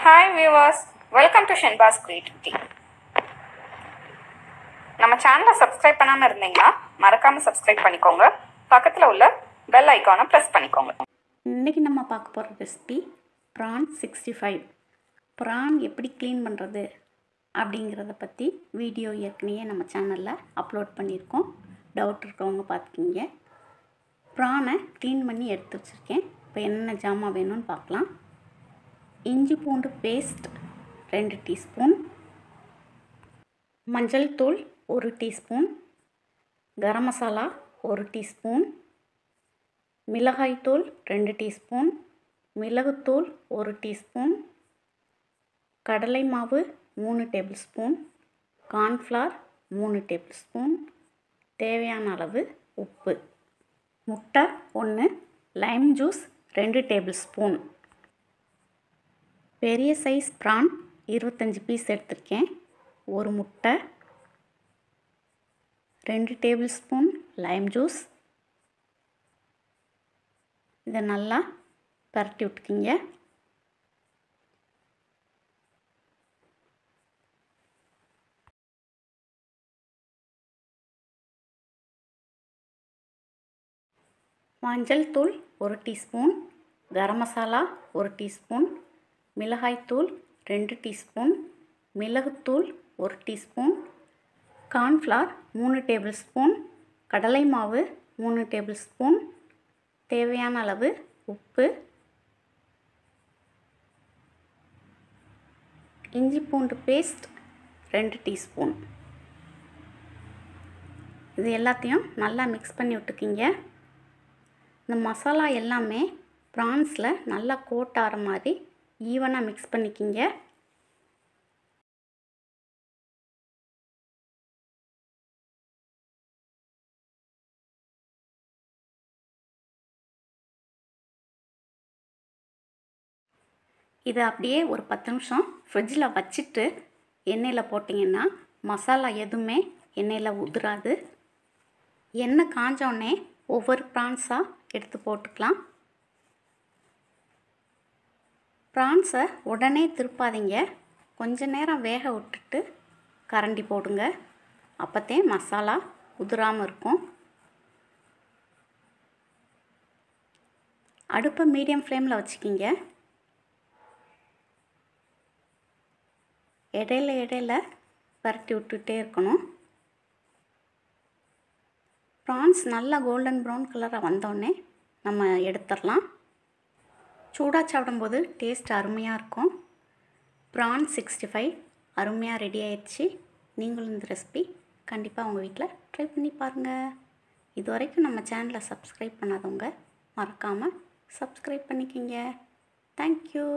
Hi viewers, welcome to Shenba's Creativity. நம்ம சேனலை subscribe பண்ணாம இருந்தீங்கன்னா மறக்காம சப்ஸ்கிரைப் பண்ணிக்கோங்க. பக்கத்துல உள்ள பெல் ஐகானை பிரஸ் பண்ணிக்கோங்க. இன்னைக்கு நம்ம பார்க்க போற ரெசிபி prawn 65. prawn எப்படி க்ளீன் பண்றது அப்படிங்கறத பத்தி வீடியோ ஏற்கனவே நம்ம சேனல்ல அப்லோட் பண்ணியிருக்கோம். டவுட் இருக்கவங்க பாத்துக்கங்க. prawn-ஐ க்ளீன் பண்ணி எடுத்து வச்சிருக்கேன். இப்போ என்னென்ன ஜாமான் வேணும்னு பார்க்கலாம். இஞ்சி பூண்டு பேஸ்ட் 2 டீஸ்பூன், மஞ்சள் தூள் 1 டீஸ்பூன், கரம் மசாலா 1 டீஸ்பூன், மிளகாய் தூள் 2 டீஸ்பூன், மிளகுத்தூள் 1 டீஸ்பூன், கடலை மாவு 3 டேபிள்ஸ்பூன், கார்ன்ஃப்ளவர் 3 டேபிள்ஸ்பூன், தேவையான அளவு உப்பு, முட்டை 1, லைம் ஜூஸ் 2 டேபிள்ஸ்பூன். பெரிய சைஸ் prawn 25 பீஸ் எடுத்துருக்கேன். ஒரு முட்டை, 2 டேபிள்ஸ்பூன் லைம் ஜூஸ். இதை நல்லா பரட்டி விட்டுக்கிங்க. மஞ்சள் தூள் 1 டீஸ்பூன், கரம் மசாலா 1 டீஸ்பூன், மிளகாய்த்தூள் 2 டீஸ்பூன், மிளகுத்தூள் 1 டீஸ்பூன், கார்ன்ஃப்ளவர் 3 டேபிள்ஸ்பூன், கடலை மாவு 3 டேபிள்ஸ்பூன், தேவையான அளவு உப்பு, இஞ்சி பூண்டு பேஸ்ட் 2 டீஸ்பூன். இது எல்லாத்தையும் நல்லா மிக்ஸ் பண்ணி விட்டுக்கிங்க. இந்த மசாலா எல்லாமே ப்ரான்ஸில் நல்லா கோட் ஆகிற மாதிரி ஈவனாக மிக்ஸ் பண்ணிக்கிங்க. இதை அப்படியே ஒரு 10 நிமிஷம் ஃப்ரிட்ஜில் வச்சுட்டு எண்ணெயில் போட்டிங்கன்னா மசாலா எதுவுமே எண்ணெயில் உதிராது. எண்ணெய் காஞ்சோடனே ஒவ்வொரு ப்ரான்ஸாக எடுத்து போட்டுக்கலாம். ப்ரான்ஸை உடனே திருப்பாதீங்க. கொஞ்ச நேரம் வேக விட்டுட்டு கரண்டி போடுங்க. அப்போத்தே மசாலா உதிராமல் இருக்கும். அடுப்பை மீடியம் ஃப்ளேமில் வச்சுக்கிங்க. இடையில பரட்டி விட்டுட்டே இருக்கணும். ப்ரான்ஸ் நல்லா கோல்டன் ப்ரௌன் கலராக வந்தோடனே நம்ம எடுத்துடலாம். சூடாக சாப்பிடும்போது டேஸ்ட் அருமையாக இருக்கும். prawn 65 அருமையாக ரெடி ஆயிடுச்சு. நீங்களும் இந்த ரெசிபி கண்டிப்பாக உங்கள் வீட்டில் ட்ரை பண்ணி பாருங்கள். இது வரைக்கும் நம்ம சேனலை சப்ஸ்கிரைப் பண்ணாதவங்க மறக்காமல் சப்ஸ்கிரைப் பண்ணிக்கிங்க. தேங்க்யூ.